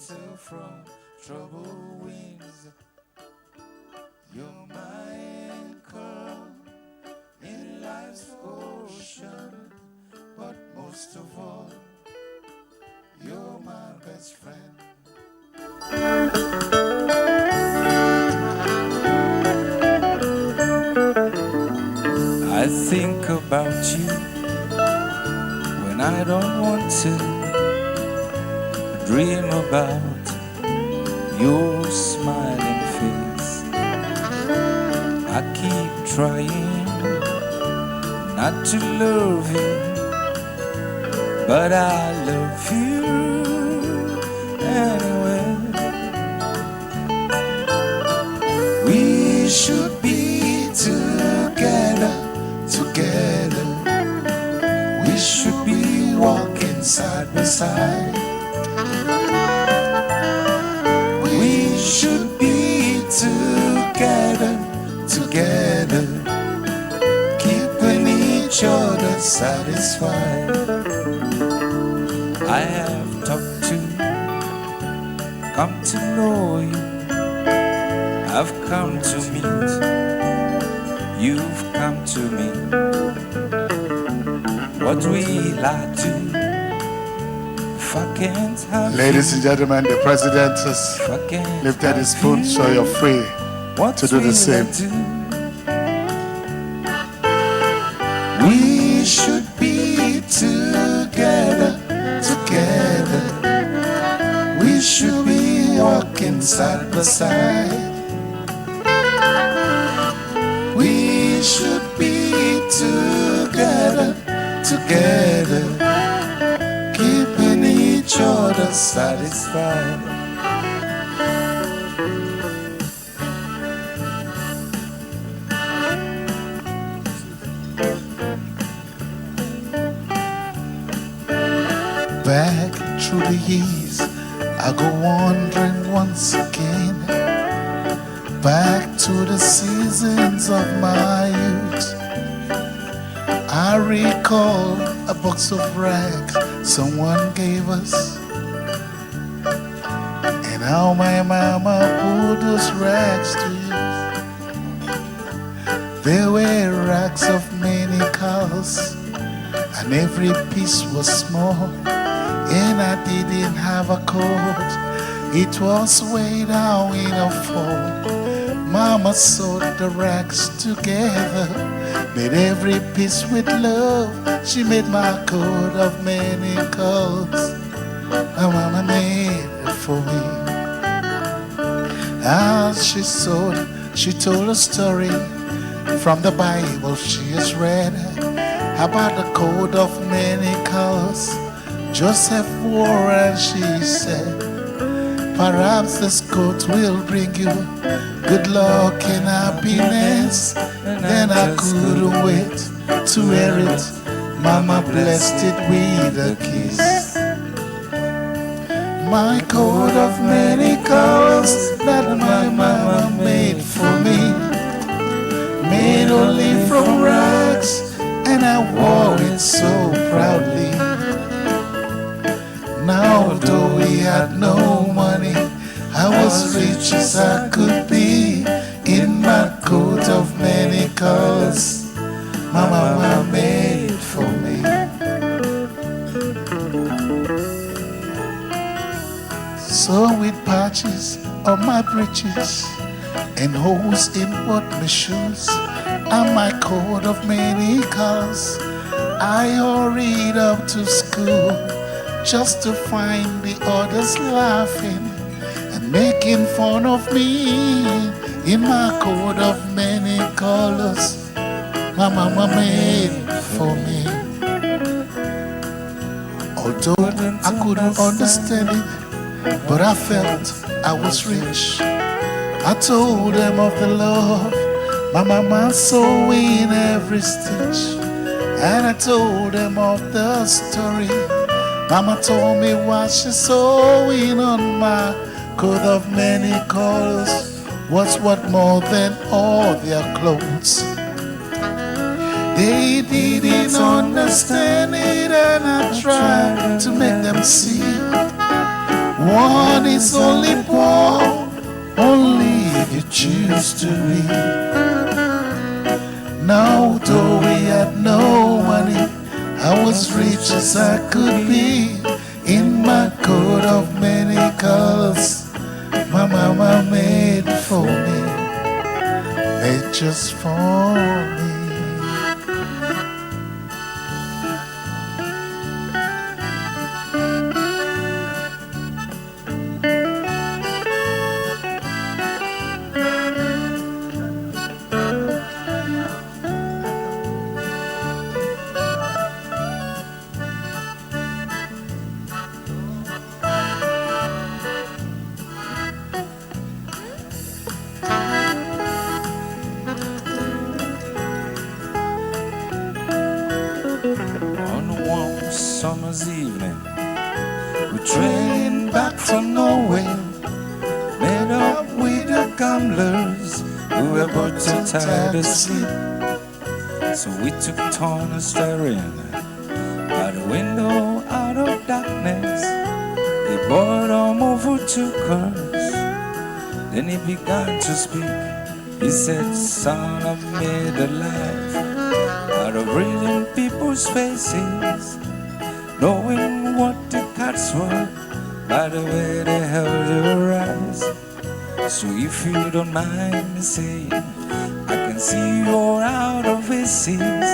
shelter from troubled winds. You're my anchor in life's ocean, but most of all, you're my best friend. I think about you when I don't want to. I dream about your smiling face. I keep trying not to love you, but I love you anyway. We should be together, together. We should be walking side by side. We should be together, together, keeping each other satisfied. I have talked to, come to know you. I've come to meet, you've come to me. What will I do if I can't have you? Ladies and gentlemen, the president has lifted his spoon, so you're free to do the same. We should be together, together. We should be walking side by side. We should be together, together, keeping each other satisfied. Back through the years, I go wandering once again, back to the seasons of my youth. I recall a box of rags someone gave us, and how my mama put those rags to use. There were rags of many colors, and every piece was small, and I didn't have a coat. It was way down in a fall. Mama sewed the rags together, made every piece with love. She made my coat of many colors. My mama made it for me. As she sewed, she told a story from the Bible she has read about the coat of many colors Joseph wore, and she said, perhaps this coat will bring you good luck and happiness. And then I couldn't wait to wear it. Mama blessed it with a kiss. My coat of many colors that my mama made for me, made only from rags, and I wore it so proudly. Now, though we had no money, I was rich as I could be in my coat of many colors my mama made for me. So with patches on my breeches and holes in both my shoes and my coat of many colors, I hurried up to school just to find the others laughing and making fun of me in my coat of many colors my mama made for me. Although I couldn't understand it, but I felt I was rich. I told them of the love my mama saw in every stitch, and I told them of the story Mama told me what she sewing on my coat of many colors was worth more than all their clothes. They didn't understand it, and I tried to make them see One is only poor, only if you choose to be. Now though we had no money, I was rich as I could be. In my coat of many colors, my mama made for me, made just for me. Summer's evening, we trained back from nowhere, made up with the gamblers who were but too tired to sleep. So we took turn of staring by the window out of darkness. The boredom overtook us. Then he began to speak. He said, "Son, I've made a life out of reading people's faces, knowing what the cats were by the way they held your eyes. So if you don't mind me saying, I can see you're out of aces.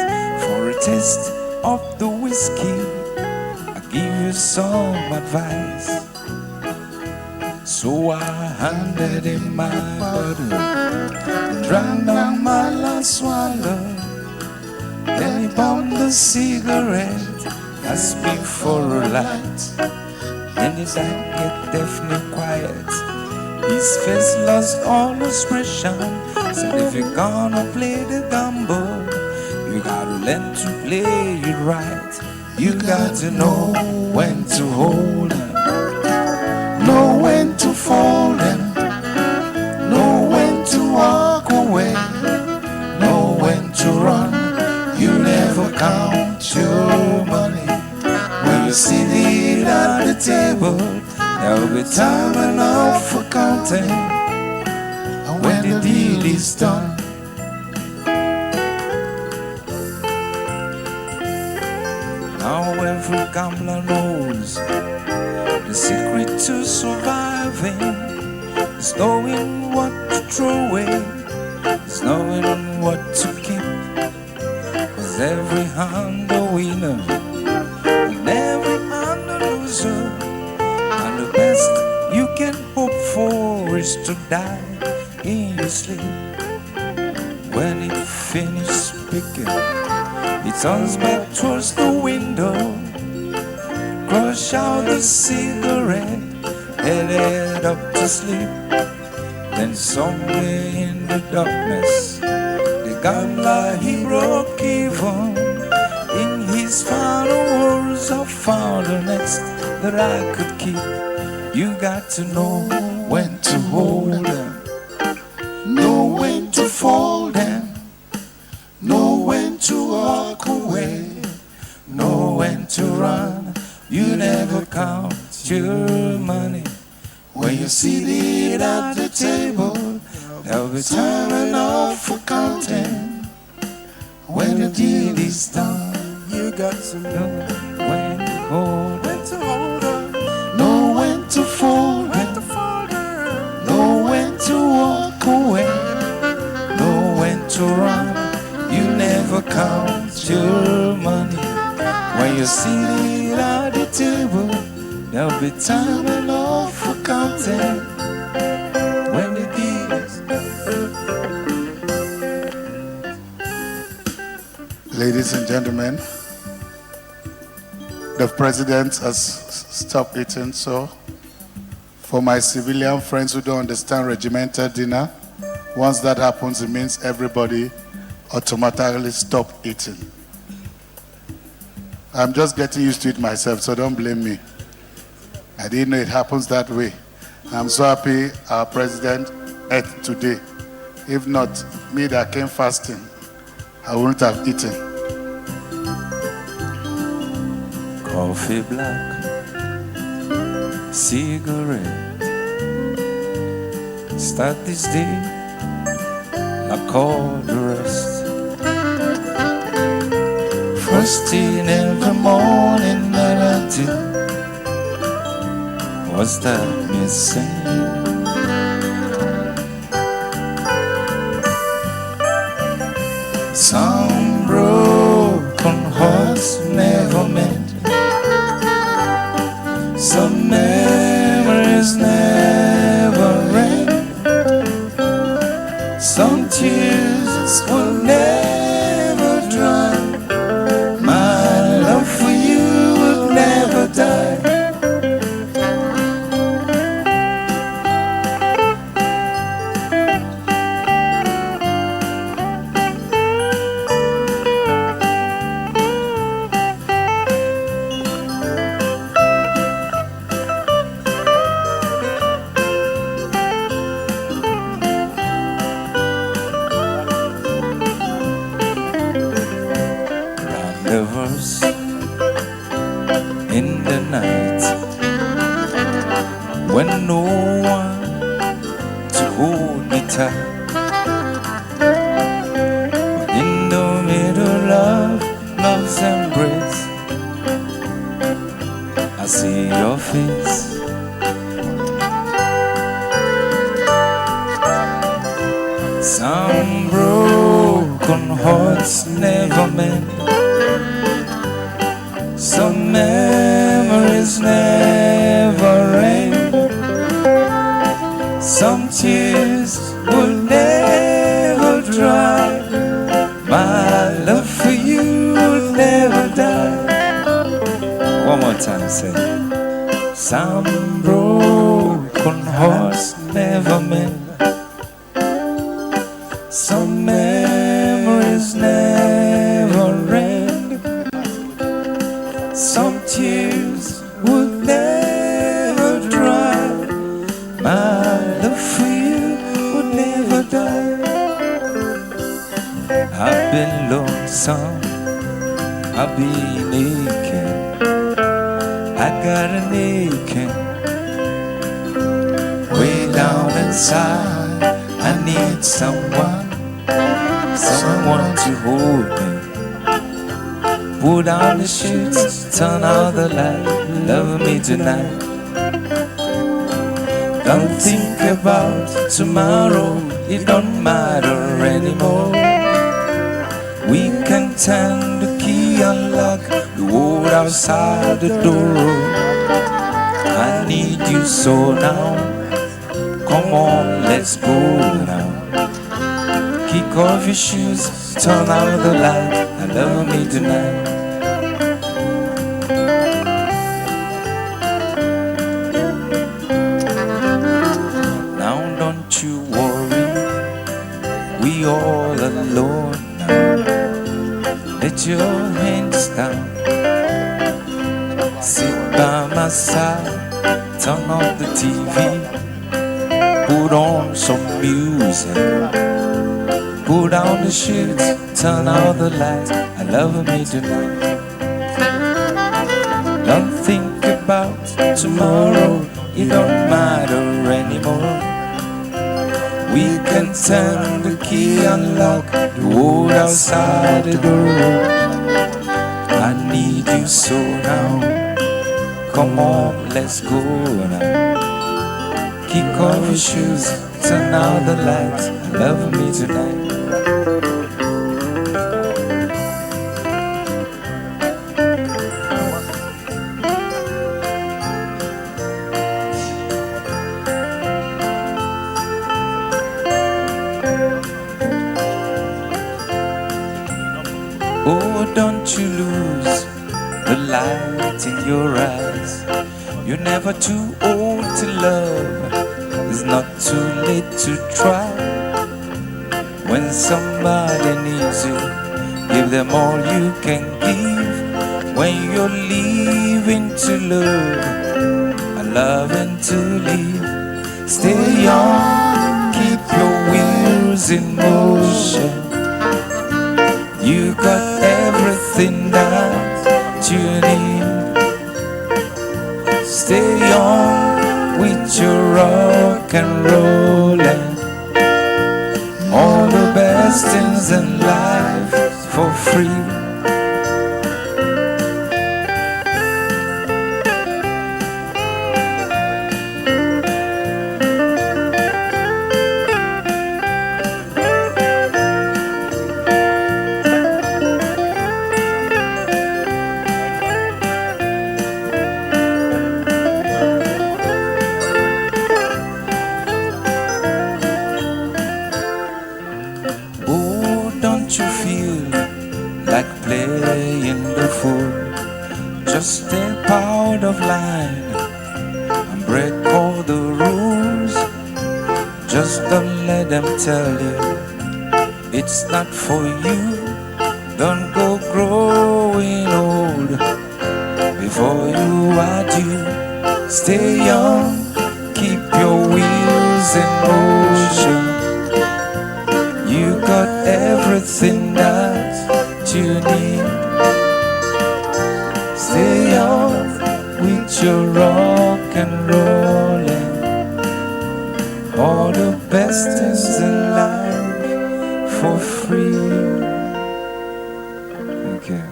For a taste of the whiskey, I give you some advice." So I handed him my bottle and drank down my last swallow. Then he bummed the cigarette, asked me for a light. Then his eye get deafly quiet. His face lost all expression. Said, "If you're gonna play the gamble, you gotta learn to play it right. You got to know when to hold them, Know when to fold them, know when to walk away, know when to run. You never count your money. When you sit it at the table, there'll be time enough for counting. and when the deal is done, Now every gambler knows the secret to surviving is knowing what to throw away, is knowing what to keep. 'Cause every hand a winner and every hand a loser, and the best you can hope for is to die in your sleep. When it finishes speaking, he turns back towards the window, crush out the cigarette, headed up to sleep. Then somewhere in the darkness, the gambler he broke even. In his final words, I found the next that I could keep. You got to know when to hold them, know when to fold them, know when to walk away, know when to run. You never count your money. when you sit it at the table. There'll be Time time enough for counting. When the deal is done, you got to know when to hold, them, know when to fold them, know when to walk away, know when to run. You never count your money. When you sit at the table, there'll be time enough for counting. When the deal is Ladies and gentlemen, the president has stopped eating, so for my civilian friends who don't understand regimental dinner, once that happens, it means everybody automatically stop eating. I'm just getting used to it myself, so don't blame me. I didn't know it happens that way. I'm so happy our president ate today. If not, me that came fasting, I wouldn't have eaten. coffee black, cigarette. Start this day like all the rest. First thing every morning that I did was that missing you. Some broken hearts never meant. Some memories never end. Some tears will never dry. My love for you will never die. Lovers in the night when no one to hold me tight, but in the middle of love's embrace I see your face. Some broken hearts never mend. Some memories never end. Some tears will never dry. My love for you will never die. One more time, say. Some broken hearts never mend. Some memories never end. Some tears will never dry. My love for you will never die. I've been lonesome, I've been aching. I got an aching way down inside. I need someone to hold me. Put down the sheets, turn out the light, love me tonight. Don't think about tomorrow, it don't matter anymore. We can turn the key, unlock the world outside the door. I need you so now, come on, let's go now. Kick off your shoes, turn out the light, and love me tonight. Now don't you worry, we all alone now. Let your hands down, sit by my side, turn on the TV, put on some music. Put down the sheets, turn out the lights, and love me tonight. Don't think about tomorrow, it don't matter anymore. We can turn the key, unlock the world outside the door. I need you so now, come on, let's go now. Kick off your shoes, turn out the lights, and love me tonight. Oh, don't you lose the light in your eyes. You're never too old to love. It's not too late to try. When somebody needs you, give them all you can give. When you're leaving to love and loving to leave, stay young, keep your wheels in motion. You got everything that you need. Stay young, with your rock and rollin'. All the best things in life for free. Oh, don't you feel like playing the fool? Just step out of line and break all the rules. Just don't let them tell you it's not for you. Don't go growing old before you are due. Stay young, keep your wheels in motion. You got everything that you need. Stay young with your rock and rollin'. All the best things in life for free. Okay.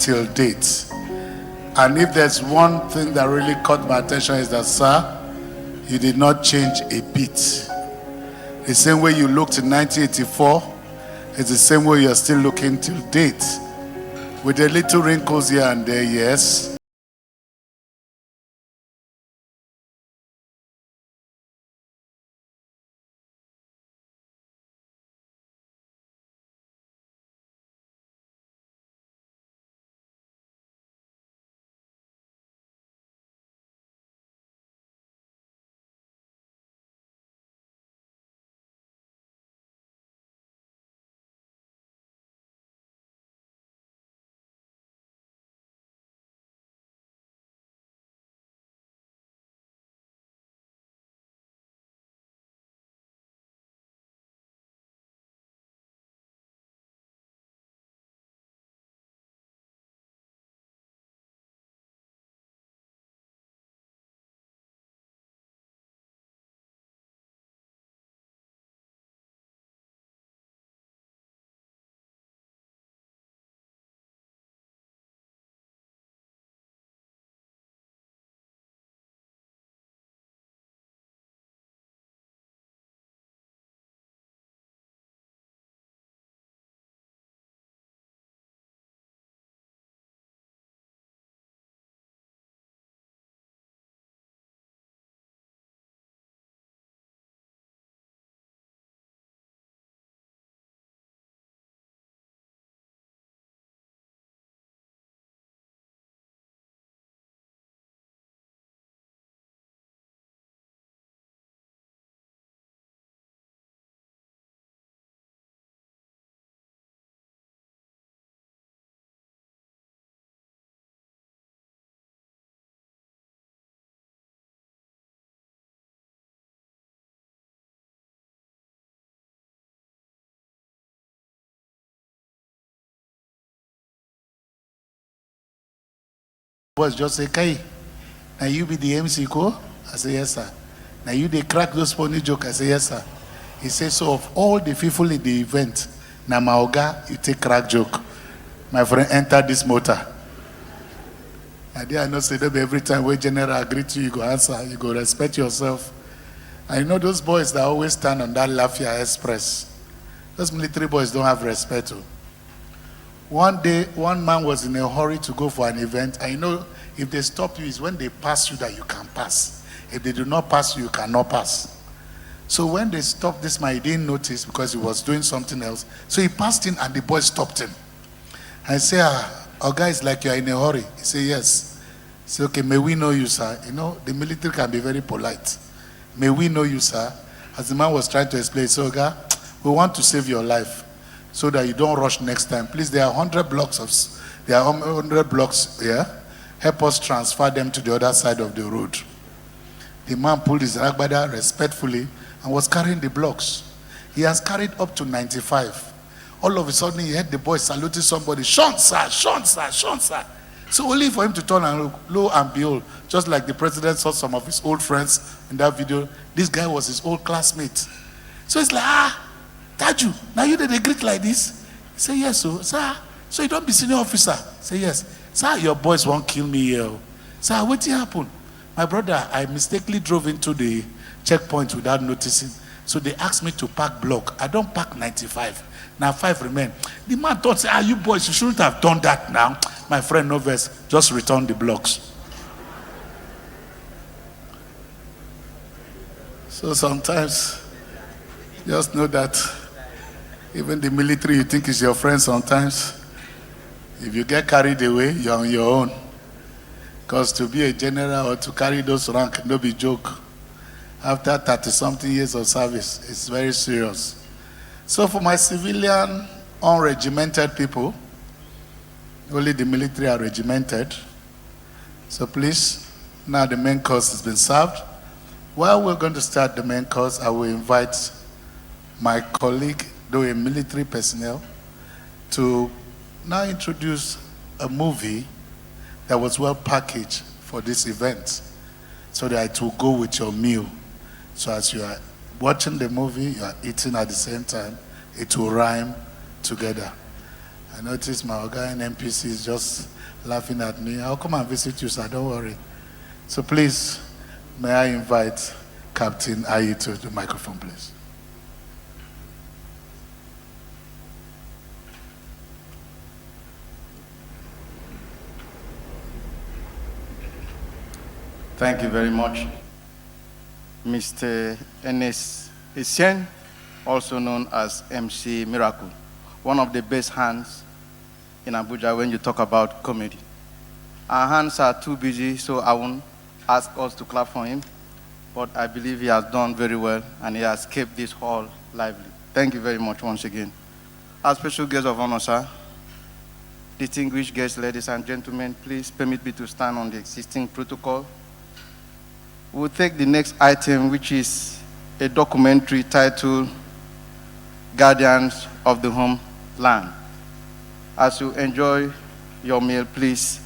till date. And if there's one thing that really caught my attention is that, sir, you did not change a bit. The same way you looked in 1984 is the same way you're still looking till date. With a little wrinkles here and there, yes. Boys just say, Kai, now you be the MC co? I say, yes, sir. Now you they crack those funny joke? I say, yes, sir. He says, so of all the people in the event, now Maoga, you take crack joke. My friend, enter this motor. And they are not saying every time when general agree to you, go answer, you go respect yourself. I know those boys that always stand on that Lafayette Express. Those military boys don't have respect. Too. One day, one man was in a hurry to go for an event. And you know, if they stop you, it's when they pass you that you can pass. If they do not pass you, you cannot pass. So when they stopped this man, he didn't notice because he was doing something else. So he passed in and the boy stopped him. I say, our guy is like, you are in a hurry. He said, yes. He said, okay, may we know you, sir? You know, the military can be very polite. May we know you, sir? As the man was trying to explain, so, okay, we want to save your life so that you don't rush next time. Please, there are 100 blocks here. Help us transfer them to the other side of the road. The man pulled his ragbada respectfully and was carrying the blocks. He has carried up to 95. All of a sudden, he heard the boy saluting somebody, Sean, sir, Sean, sir, Sean, sir. So only for him to turn and look, lo and behold, just like the president saw some of his old friends in that video, this guy was his old classmate. So it's like, Taju, now you did a greet like this? He said, yes, sir. So you don't be senior officer? Say, yes. Sir, your boys won't kill me here. Sir, what happened? My brother, I mistakenly drove into the checkpoint without noticing. So they asked me to park block. I don't park 95. Now 5 remain. The man thought, say, you boys, you shouldn't have done that now. My friend Noves, just return the blocks. So sometimes, just know that even the military you think is your friend sometimes, if you get carried away, you're on your own. Because to be a general or to carry those rank, no be joke. After 30-something years of service, it's very serious. So for my civilian, unregimented people, only the military are regimented. So please, now the main course has been served. While we're going to start the main course, I will invite my colleague, though a military personnel, to now introduce a movie that was well packaged for this event so that it will go with your meal. So as you are watching the movie, you are eating at the same time, it will rhyme together. I noticed my Oga in NPC is just laughing at me. I'll come and visit you, sir, don't worry. So please, may I invite Captain Ayi to the microphone, please. Thank you very much. Mr. Enes Essien, also known as MC Miracle, one of the best hands in Abuja when you talk about comedy. Our hands are too busy, so I won't ask us to clap for him, but I believe he has done very well and he has kept this hall lively. Thank you very much once again. Our special guest of honor, sir, distinguished guests, ladies and gentlemen, please permit me to stand on the existing protocol. We'll take the next item, which is a documentary titled Guardians of the Homeland. As you enjoy your meal, please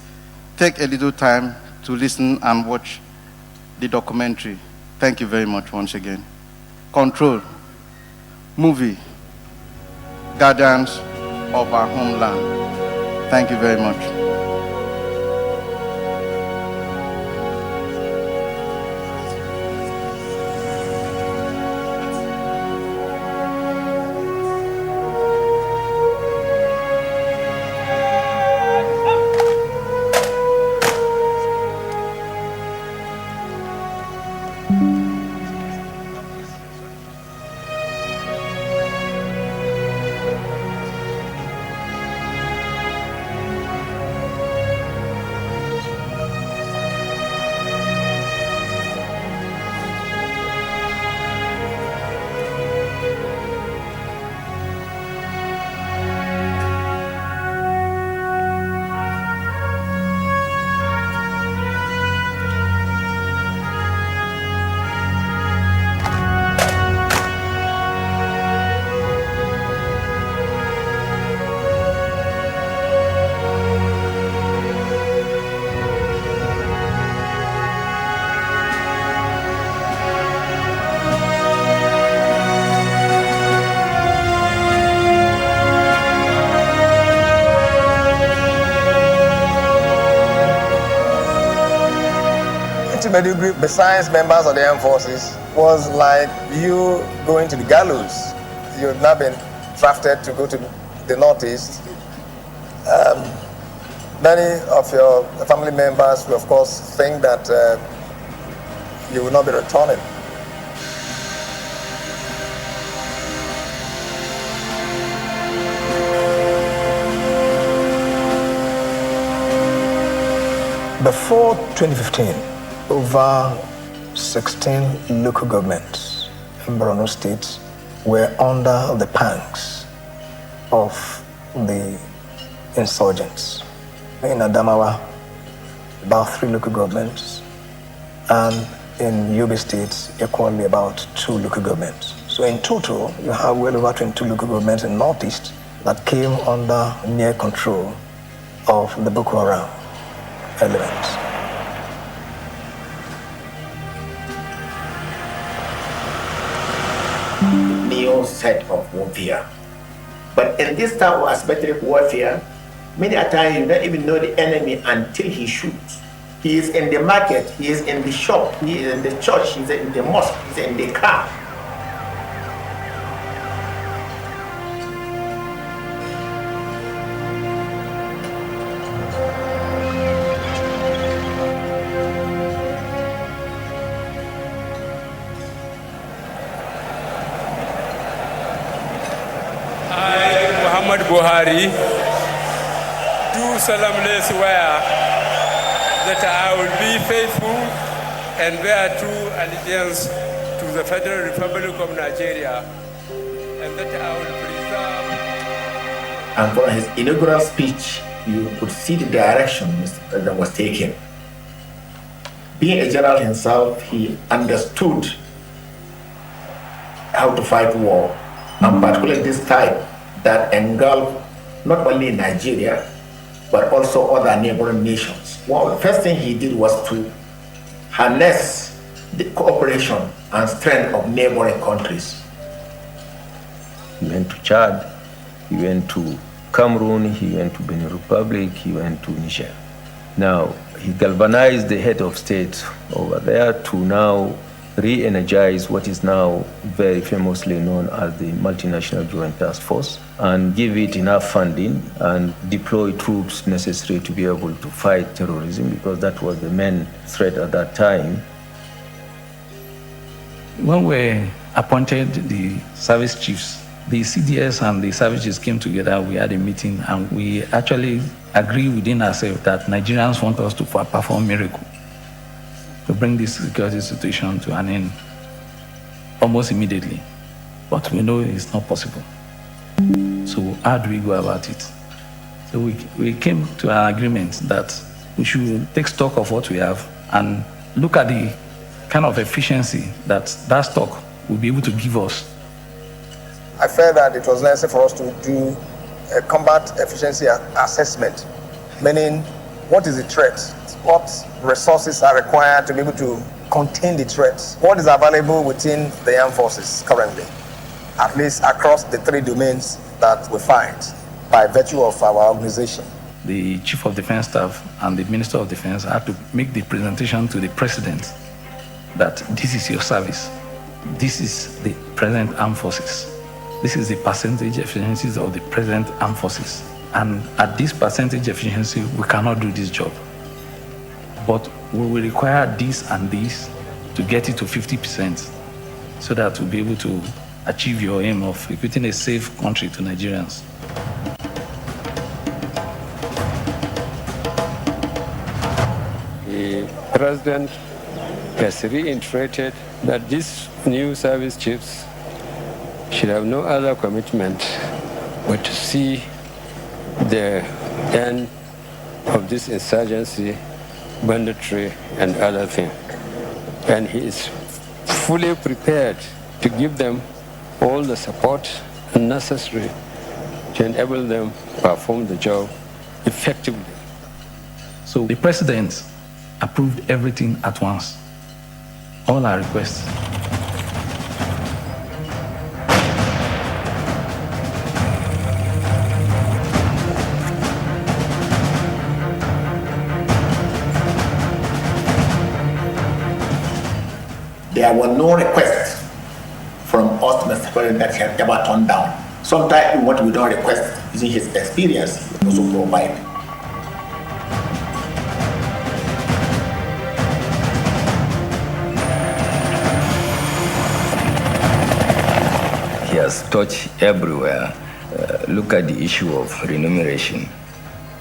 take a little time to listen and watch the documentary. Thank you very much once again. Control, movie, Guardians of our Homeland. Thank you very much. Degree, besides members of the armed forces, was like you going to the gallows. You had not been drafted to go to the Northeast. Many of your family members will, of course, think that you will not be returning. Before 2015, over 16 local governments in Borno State were under the pangs of the insurgents. In Adamawa, about 3 local governments, and in Yobe State, equally about 2 local governments. So in total, you have well over 22 local governments in Northeast that came under near control of the Boko Haram elements. New set of warfare. But in this type of asymmetric warfare, many a times you don't even know the enemy until he shoots. He is in the market, he is in the shop, he is in the church, he is in the mosque, he is in the car. Muhammadu Buhari do solemnly swear that I will be faithful and bear true allegiance to the Federal Republic of Nigeria, and that I will preserve. And from his inaugural speech, you could see the direction Mr. President was taking. Being a general himself, he understood how to fight war, and particularly this type that engulfed not only Nigeria, but also other neighboring nations. Well, the first thing he did was to harness the cooperation and strength of neighboring countries. He went to Chad, he went to Cameroon, he went to Benin Republic, he went to Niger. Now, he galvanized the head of state over there to now re-energize what is now very famously known as the Multinational Joint Task Force and give it enough funding and deploy troops necessary to be able to fight terrorism, because that was the main threat at that time. When we appointed the service chiefs, the CDS and the service chiefs came together, we had a meeting, and we actually agreed within ourselves that Nigerians want us to perform miracle, to bring this security situation to an end almost immediately. But we know it's not possible. So how do we go about it? So we came to an agreement that we should take stock of what we have and look at the kind of efficiency that stock will be able to give us. I felt that it was necessary for us to do a combat efficiency assessment, meaning what is the threat, what resources are required to be able to contain the threats, what is available within the armed forces currently, at least across the three domains that we find by virtue of our organization. The Chief of Defense Staff and the Minister of Defense had to make the presentation to the President that this is your service, this is the present armed forces, this is the percentage efficiencies of the present armed forces, and at this percentage efficiency we cannot do this job, but we will require this and this to get it to 50% so that we'll be able to achieve your aim of equipping a safe country to Nigerians. The President has reiterated that these new service chiefs should have no other commitment but to see the end of this insurgency, banditry, and other things. And he is fully prepared to give them all the support necessary to enable them to perform the job effectively. So the President approved everything at once, all our requests. There were no requests from us, Mr. President, that he had ever turned down. Sometimes what we don't request, using his experience, he also provide. He has touched everywhere. Look at the issue of remuneration.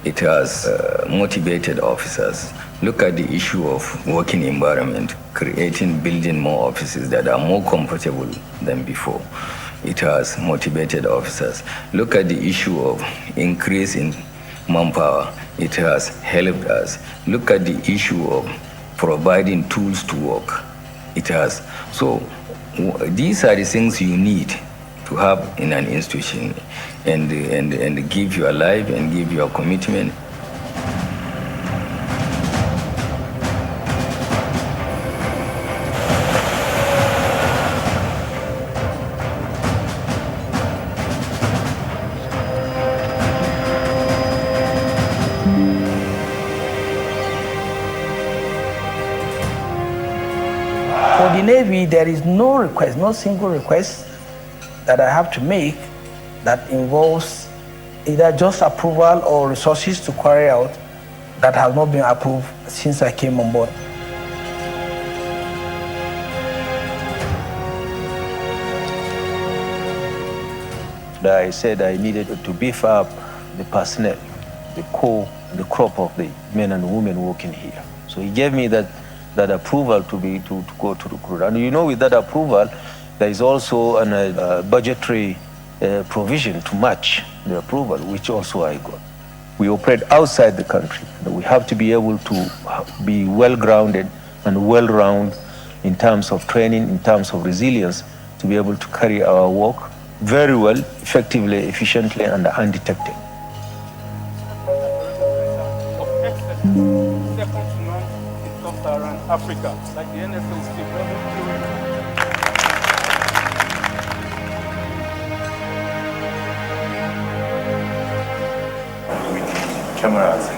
It has motivated officers. Look at the issue of working environment, building more offices that are more comfortable than before. It has motivated officers. Look at the issue of increase in manpower. It has helped us. Look at the issue of providing tools to work. It has. So these are the things you need to have in an institution and give your life and give your commitment. For the Navy, there is no request, no single request that I have to make that involves either just approval or resources to carry out that has not been approved since I came on board. I said I needed to beef up the personnel, the crop of the men and women working here. So he gave me that approval to go to recruit. And you know, with that approval, there is also a budgetary provision to match the approval, which also I got. We operate outside the country. We have to be able to be well-grounded and well-rounded in terms of training, in terms of resilience, to be able to carry our work very well, effectively, efficiently, and undetected. Africa, like the NFL Cameras.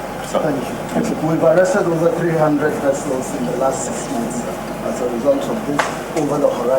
We've arrested over 300 vessels in the last 6 months as a result of this over the horizon.